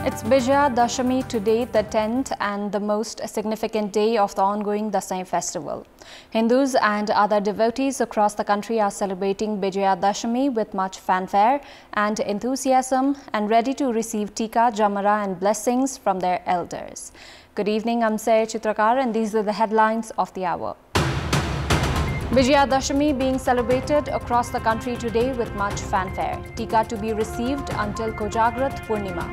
It's Vijaya Dashami today, the 10th and the most significant day of the ongoing Dasai festival. Hindus and other devotees across the country are celebrating Vijaya Dashami with much fanfare and enthusiasm and ready to receive Tika, Jamara and blessings from their elders. Good evening, I'm Chitrakar and these are the headlines of the hour. Vijaya Dashami being celebrated across the country today with much fanfare. Tika to be received until Kojagrat Purnima.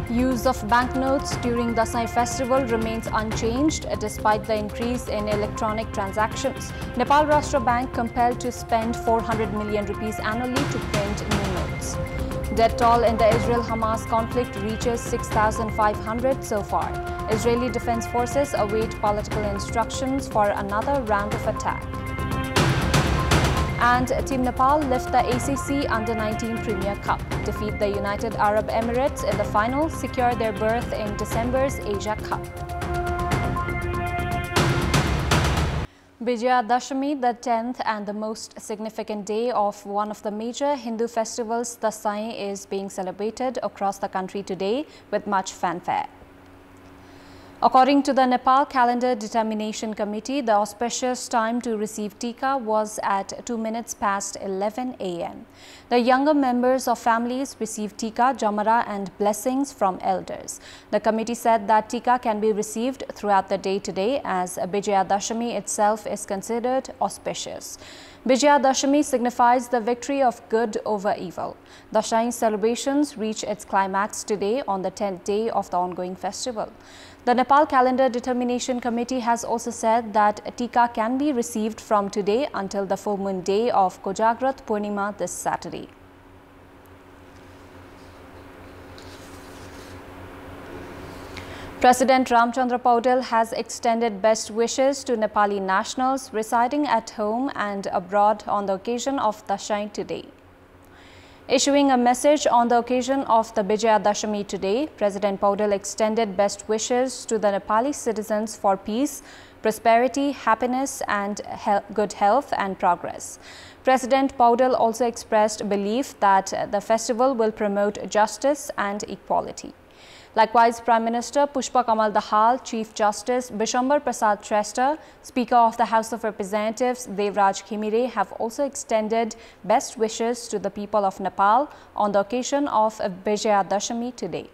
Use of banknotes during Dasai festival remains unchanged despite the increase in electronic transactions. Nepal Rashtra Bank compelled to spend 400 million rupees annually to print new notes. Death toll in the Israel-Hamas conflict reaches 6,500 so far. Israeli Defense Forces await political instructions for another round of attack. And Team Nepal lift the ACC Under-19 Premier Cup, defeat the United Arab Emirates in the final, secure their berth in December's Asia Cup. Vijaya Dashami, the 10th and the most significant day of one of the major Hindu festivals, Dasai, is being celebrated across the country today with much fanfare. According to the Nepal Calendar Determination Committee, the auspicious time to receive Tika was at 2 minutes past 11 a.m. The younger members of families receive Tika, Jamara and blessings from elders. The committee said that Tika can be received throughout the day today as Vijaya Dashami itself is considered auspicious. Vijaya Dashami signifies the victory of good over evil. Dasai celebrations reach its climax today on the 10th day of the ongoing festival. The Nepal Calendar Determination Committee has also said that Tika can be received from today until the full moon day of Kojagrat Purnima this Saturday. President Ramchandra Paudel has extended best wishes to Nepali nationals residing at home and abroad on the occasion of Dasai today. Issuing a message on the occasion of the Vijaya Dashami today, President Paudel extended best wishes to the Nepali citizens for peace, prosperity, happiness and good health and progress. President Paudel also expressed belief that the festival will promote justice and equality. Likewise, Prime Minister Pushpa Kamal Dahal, Chief Justice Bishambar Prasad Shrestha, Speaker of the House of Representatives Devraj Khimire have also extended best wishes to the people of Nepal on the occasion of Vijaya Dashami today.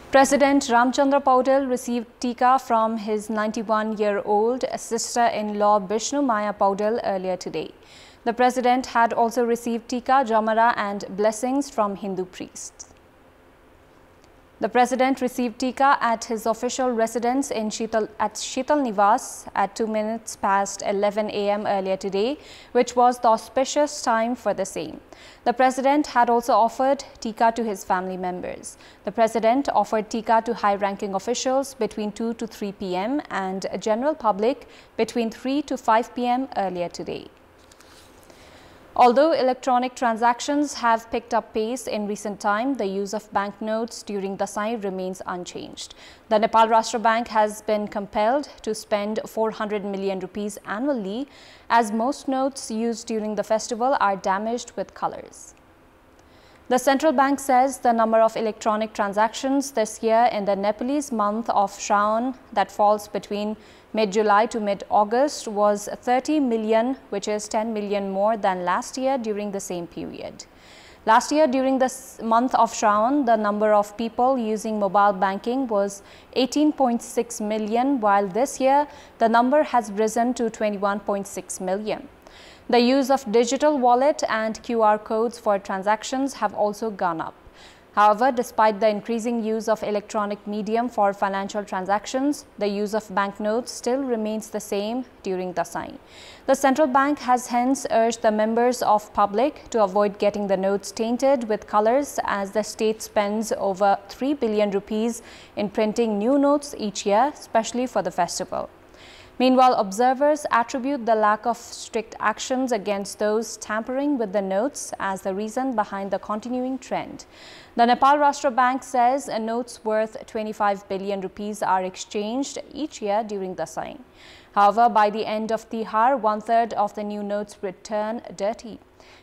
President Ramchandra Paudel received Tika from his 91-year-old sister-in-law Vishnu Maya Paudel earlier today. The President had also received Tika, Jamara and blessings from Hindu priests. The President received Tika at his official residence in Sheetal Nivas at 2 minutes past 11 a.m. earlier today, which was the auspicious time for the same. The President had also offered Tika to his family members. The President offered Tika to high-ranking officials between 2 to 3 p.m. and general public between 3 to 5 p.m. earlier today. Although electronic transactions have picked up pace in recent time, the use of banknotes during Dasai remains unchanged. The Nepal Rashtra Bank has been compelled to spend 400 million rupees annually as most notes used during the festival are damaged with colors. The central bank says the number of electronic transactions this year in the Nepalese month of Shravan that falls between mid-July to mid-August was 30 million, which is 10 million more than last year during the same period. Last year, during the month of Shravan, the number of people using mobile banking was 18.6 million, while this year the number has risen to 21.6 million. The use of digital wallet and QR codes for transactions have also gone up. However, despite the increasing use of electronic medium for financial transactions, the use of banknotes still remains the same during Dasai. The central bank has hence urged the members of public to avoid getting the notes tainted with colors as the state spends over 3 billion rupees in printing new notes each year, especially for the festival. Meanwhile, observers attribute the lack of strict actions against those tampering with the notes as the reason behind the continuing trend. The Nepal Rashtra Bank says notes worth 25 billion rupees are exchanged each year during Dasai. However, by the end of Tihar, one-third of the new notes return dirty.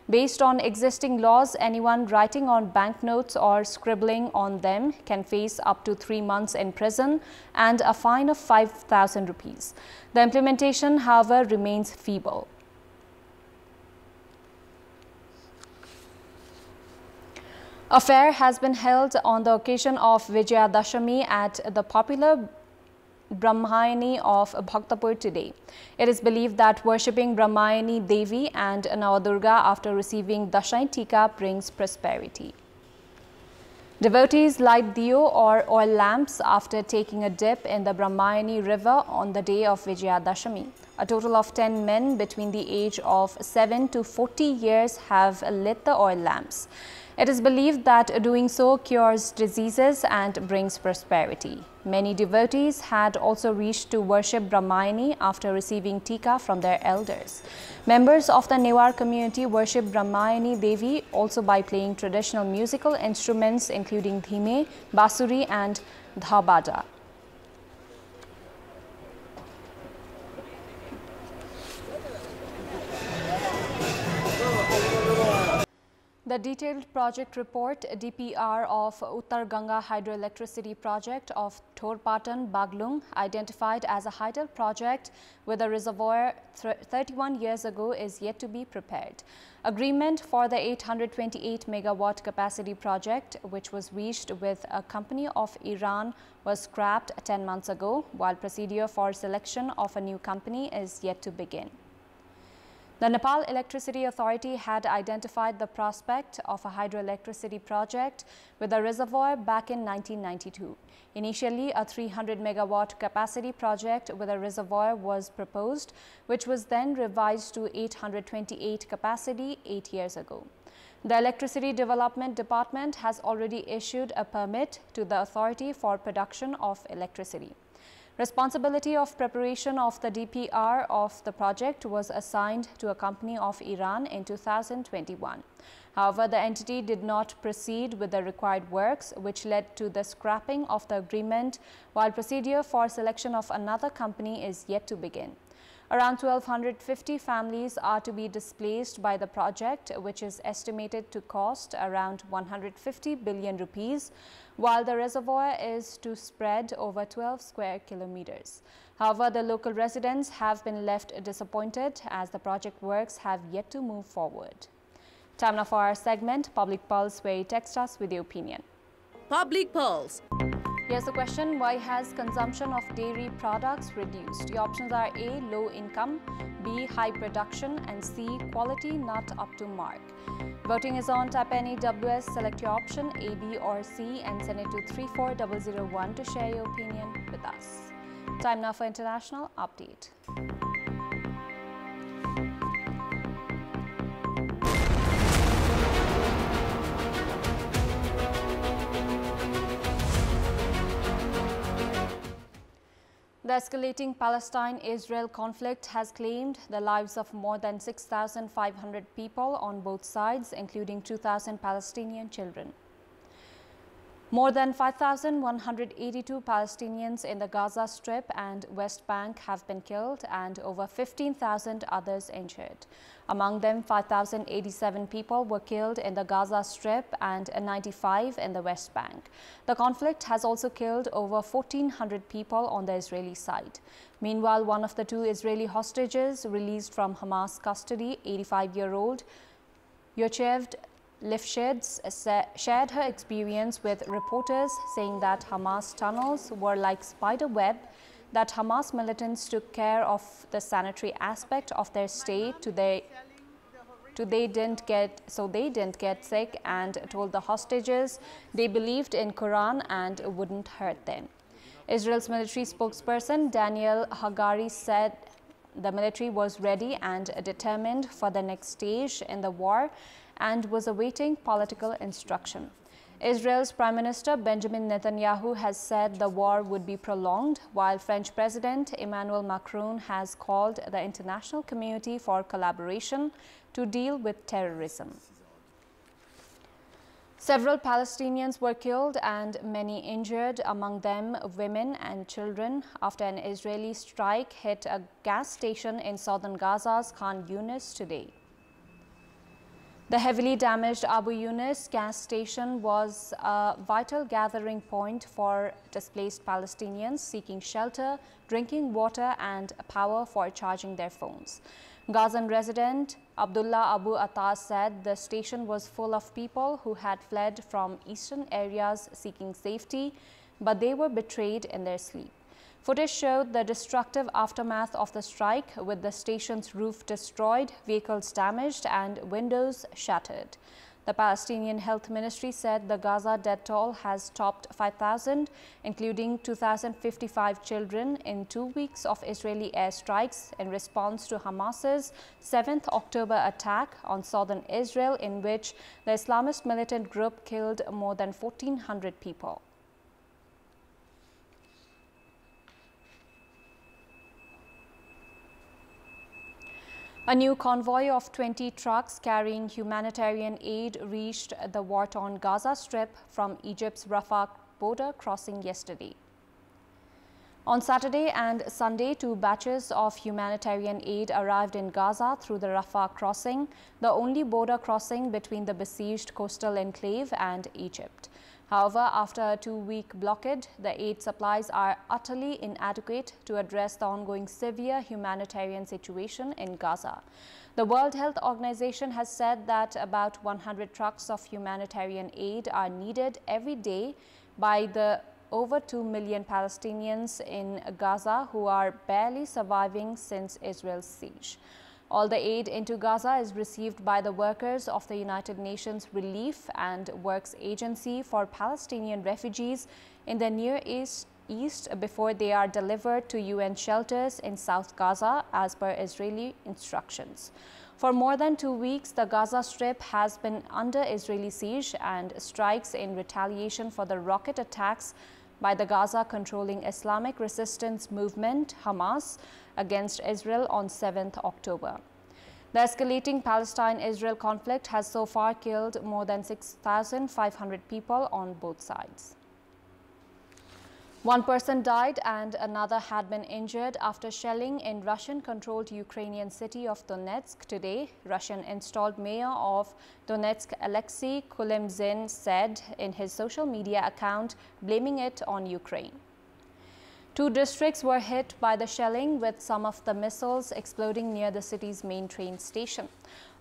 Based on existing laws, anyone writing on banknotes or scribbling on them can face up to 3 months in prison and a fine of 5,000 rupees. The implementation, however, remains feeble. A fair has been held on the occasion of Vijayadashami at the popular Brahmayani of Bhaktapur today. It is believed that worshipping Brahmayani Devi and Navadurga after receiving Dasai Tika brings prosperity. Devotees light diyo or oil lamps after taking a dip in the Brahmayani river on the day of Vijayadashami. A total of 10 men between the age of 7 to 40 years have lit the oil lamps. It is believed that doing so cures diseases and brings prosperity. Many devotees had also reached to worship Brahmayani after receiving Tika from their elders. Members of the Newar community worship Brahmayani Devi also by playing traditional musical instruments including dhime, basuri and dhabada. The detailed project report DPR of Uttar Ganga hydroelectricity project of Thorpatan Baglung, identified as a hydel project with a reservoir 31 years ago, is yet to be prepared. Agreement for the 828 megawatt capacity project, which was reached with a company of Iran, was scrapped 10 months ago, while procedure for selection of a new company is yet to begin. The Nepal Electricity Authority had identified the prospect of a hydroelectricity project with a reservoir back in 1992. Initially, a 300 megawatt capacity project with a reservoir was proposed, which was then revised to 828 capacity 8 years ago. The Electricity Development Department has already issued a permit to the authority for production of electricity. Responsibility of preparation of the DPR of the project was assigned to a company of Iran in 2021. However, the entity did not proceed with the required works, which led to the scrapping of the agreement, while procedure for selection of another company is yet to begin. Around 1,250 families are to be displaced by the project, which is estimated to cost around 150 billion rupees, while the reservoir is to spread over 12 square kilometers. However, the local residents have been left disappointed as the project works have yet to move forward. Time now for our segment, Public Pulse, where you text us with your opinion. Public Pulse. Here's the question: why has consumption of dairy products reduced? Your options are A, low income, B, high production, and C, quality not up to mark. Voting is on. Type any WS, select your option A, B or C and send it to 34001 to share your opinion with us. Time now for international update. The escalating Palestine-Israel conflict has claimed the lives of more than 6,500 people on both sides, including 2,000 Palestinian children. More than 5,182 Palestinians in the Gaza Strip and West Bank have been killed and over 15,000 others injured. Among them, 5,087 people were killed in the Gaza Strip and 95 in the West Bank. The conflict has also killed over 1,400 people on the Israeli side. Meanwhile, one of the two Israeli hostages released from Hamas custody, 85-year-old Yocheved Lifshitz, shared her experience with reporters, saying that Hamas tunnels were like spider web, that Hamas militants took care of the sanitary aspect of their stay so they didn't get sick, and told the hostages they believed in Quran and wouldn't hurt them. Israel's military spokesperson Daniel Hagari said the military was ready and determined for the next stage in the war and was awaiting political instruction. Israel's Prime Minister Benjamin Netanyahu has said the war would be prolonged, while French President Emmanuel Macron has called the international community for collaboration to deal with terrorism. Several Palestinians were killed and many injured, among them women and children, after an Israeli strike hit a gas station in southern Gaza's Khan Yunis today. The heavily damaged Abu Yunus gas station was a vital gathering point for displaced Palestinians seeking shelter, drinking water and power for charging their phones. Gazan resident Abdullah Abu Attas said the station was full of people who had fled from eastern areas seeking safety, but they were betrayed in their sleep. Footage showed the destructive aftermath of the strike, with the station's roof destroyed, vehicles damaged and windows shattered. The Palestinian Health Ministry said the Gaza death toll has topped 5,000, including 2,055 children in 2 weeks of Israeli airstrikes in response to Hamas's 7th October attack on southern Israel, in which the Islamist militant group killed more than 1,400 people. A new convoy of 20 trucks carrying humanitarian aid reached the war-torn Gaza Strip from Egypt's Rafah border crossing yesterday. On Saturday and Sunday, 2 batches of humanitarian aid arrived in Gaza through the Rafah crossing, the only border crossing between the besieged coastal enclave and Egypt. However, after a 2-week blockade, the aid supplies are utterly inadequate to address the ongoing severe humanitarian situation in Gaza. The World Health Organization has said that about 100 trucks of humanitarian aid are needed every day by the over 2 million Palestinians in Gaza who are barely surviving since Israel's siege. All the aid into Gaza is received by the workers of the United Nations Relief and Works Agency for Palestinian refugees in the Near East before they are delivered to UN shelters in South Gaza as per Israeli instructions. For more than 2 weeks, the Gaza Strip has been under Israeli siege and strikes in retaliation for the rocket attacks by the Gaza-controlling Islamic Resistance Movement, Hamas, against Israel on 7th October. The escalating Palestine-Israel conflict has so far killed more than 6,500 people on both sides. 1 person died and another had been injured after shelling in Russian-controlled Ukrainian city of Donetsk today, Russian-installed mayor of Donetsk Alexei Kulemzin said in his social media account, blaming it on Ukraine. 2 districts were hit by the shelling, with some of the missiles exploding near the city's main train station.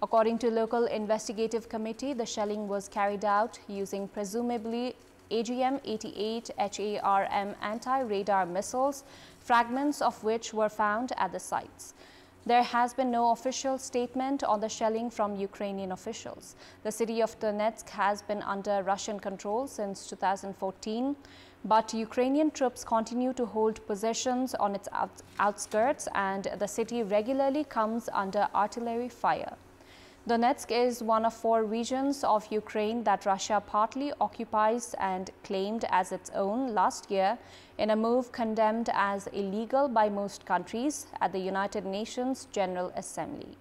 According to local investigative committee, the shelling was carried out using presumably AGM-88 HARM anti-radar missiles, fragments of which were found at the sites. There has been no official statement on the shelling from Ukrainian officials. The city of Donetsk has been under Russian control since 2014, but Ukrainian troops continue to hold positions on its outskirts, and the city regularly comes under artillery fire. Donetsk is one of 4 regions of Ukraine that Russia partly occupies and claimed as its own last year in a move condemned as illegal by most countries at the United Nations General Assembly.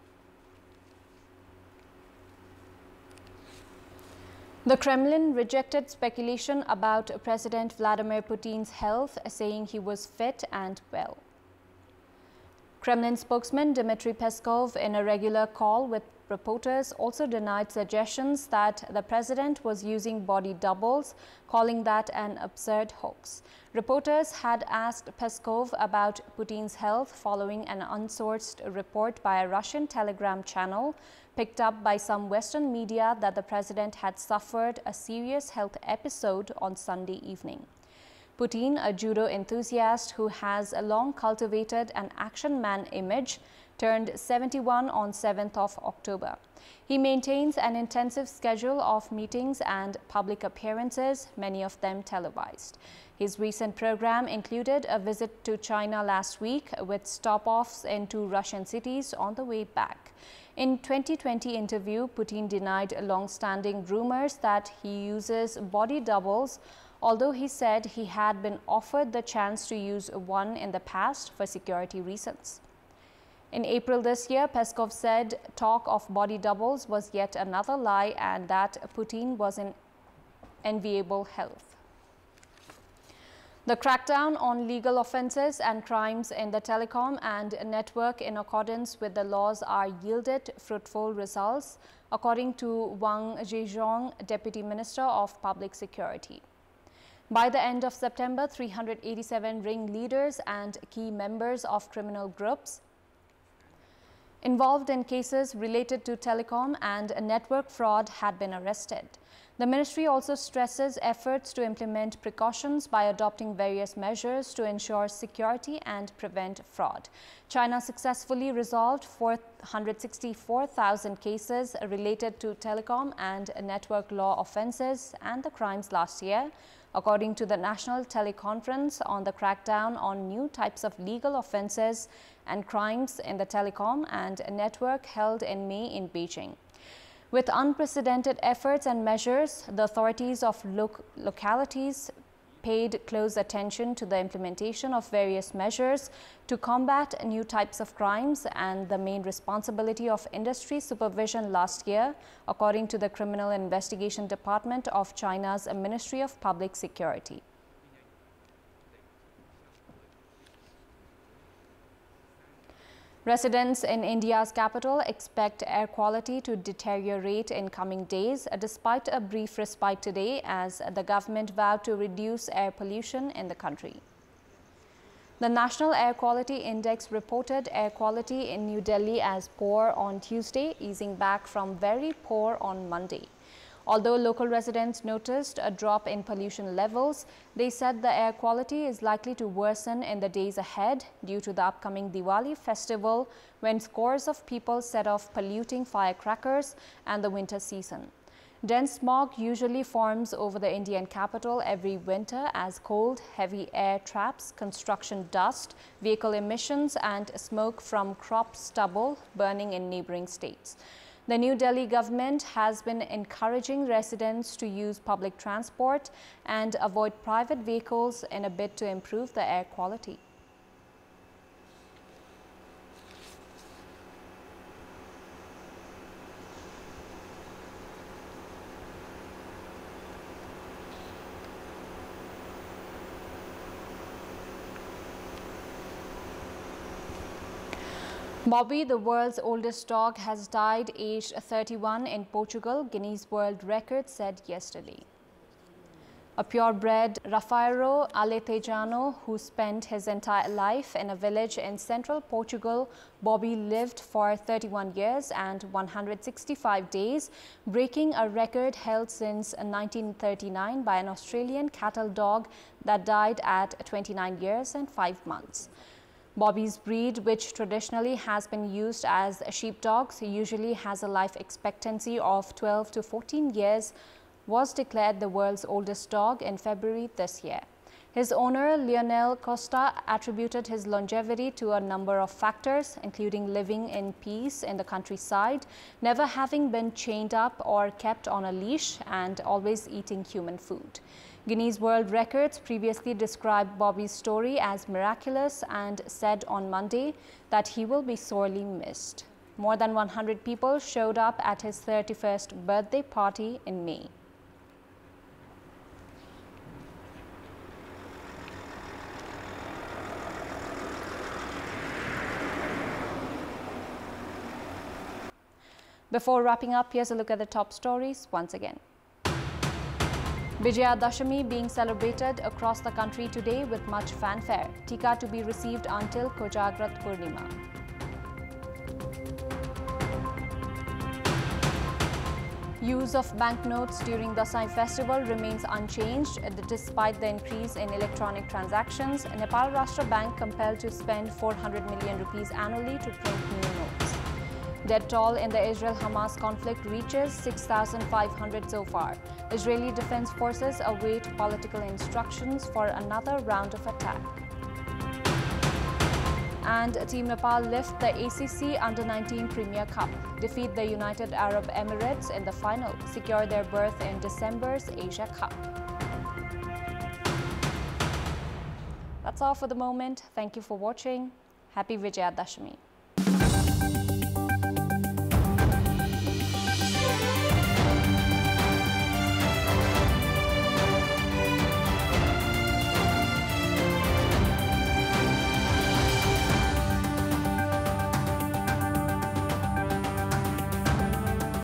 The Kremlin rejected speculation about President Vladimir Putin's health, saying he was fit and well. Kremlin spokesman Dmitry Peskov, in a regular call with reporters, also denied suggestions that the president was using body doubles, calling that an absurd hoax. Reporters had asked Peskov about Putin's health following an unsourced report by a Russian Telegram channel picked up by some Western media that the president had suffered a serious health episode on Sunday evening. Putin, a judo enthusiast who has long cultivated an action man image, turned 71 on 7th of October. He maintains an intensive schedule of meetings and public appearances, many of them televised. His recent program included a visit to China last week with stop-offs in 2 Russian cities on the way back. In 2020 interview, Putin denied long-standing rumors that he uses body doubles, although he said he had been offered the chance to use one in the past for security reasons. In April this year, Peskov said talk of body doubles was yet another lie and that Putin was in enviable health. The crackdown on legal offences and crimes in the telecom and network in accordance with the laws are yielded fruitful results, according to Wang Zhezhong, Deputy Minister of Public Security. By the end of September, 387 ringleaders and key members of criminal groups involved in cases related to telecom and network fraud had been arrested. The ministry also stresses efforts to implement precautions by adopting various measures to ensure security and prevent fraud. China successfully resolved 464,000 cases related to telecom and network law offences and the crimes last year, according to the National Teleconference on the crackdown on new types of legal offences and crimes in the telecom and network held in May in Beijing. With unprecedented efforts and measures, the authorities of localities paid close attention to the implementation of various measures to combat new types of crimes and the main responsibility of industry supervision last year, according to the Criminal Investigation Department of China's Ministry of Public Security. Residents in India's capital expect air quality to deteriorate in coming days, despite a brief respite today as the government vowed to reduce air pollution in the country. The National Air Quality Index reported air quality in New Delhi as poor on Tuesday, easing back from very poor on Monday. Although local residents noticed a drop in pollution levels, they said the air quality is likely to worsen in the days ahead due to the upcoming Diwali festival, when scores of people set off polluting firecrackers and the winter season. Dense smog usually forms over the Indian capital every winter as cold, heavy air traps construction dust, vehicle emissions and smoke from crop stubble burning in neighbouring states. The New Delhi government has been encouraging residents to use public transport and avoid private vehicles in a bid to improve the air quality. Bobby, the world's oldest dog, has died aged 31 in Portugal, Guinness World Record said yesterday. A purebred Rafairo Aletejano, who spent his entire life in a village in central Portugal, Bobby lived for 31 years and 165 days, breaking a record held since 1939 by an Australian cattle dog that died at 29 years and 5 months. Bobby's breed, which traditionally has been used as sheepdogs, usually has a life expectancy of 12 to 14 years, was declared the world's oldest dog in February this year. His owner, Lionel Costa, attributed his longevity to a number of factors, including living in peace in the countryside, never having been chained up or kept on a leash, and always eating human food. Guinness World Records previously described Bobby's story as miraculous and said on Monday that he will be sorely missed. More than 100 people showed up at his 31st birthday party in May. Before wrapping up, here's a look at the top stories once again. Vijayadashami being celebrated across the country today with much fanfare. Tika to be received until Kojagrat Purnima. Use of banknotes during the Sai festival remains unchanged despite the increase in electronic transactions. Nepal Rashtra Bank compelled to spend 400 million rupees annually to print new notes. Death toll in the Israel-Hamas conflict reaches 6,500 so far. Israeli Defense Forces await political instructions for another round of attack. And Team Nepal lift the ACC Under-19 Premier Cup, defeat the United Arab Emirates in the final, secure their berth in December's Asia Cup. That's all for the moment. Thank you for watching. Happy Vijayadashami.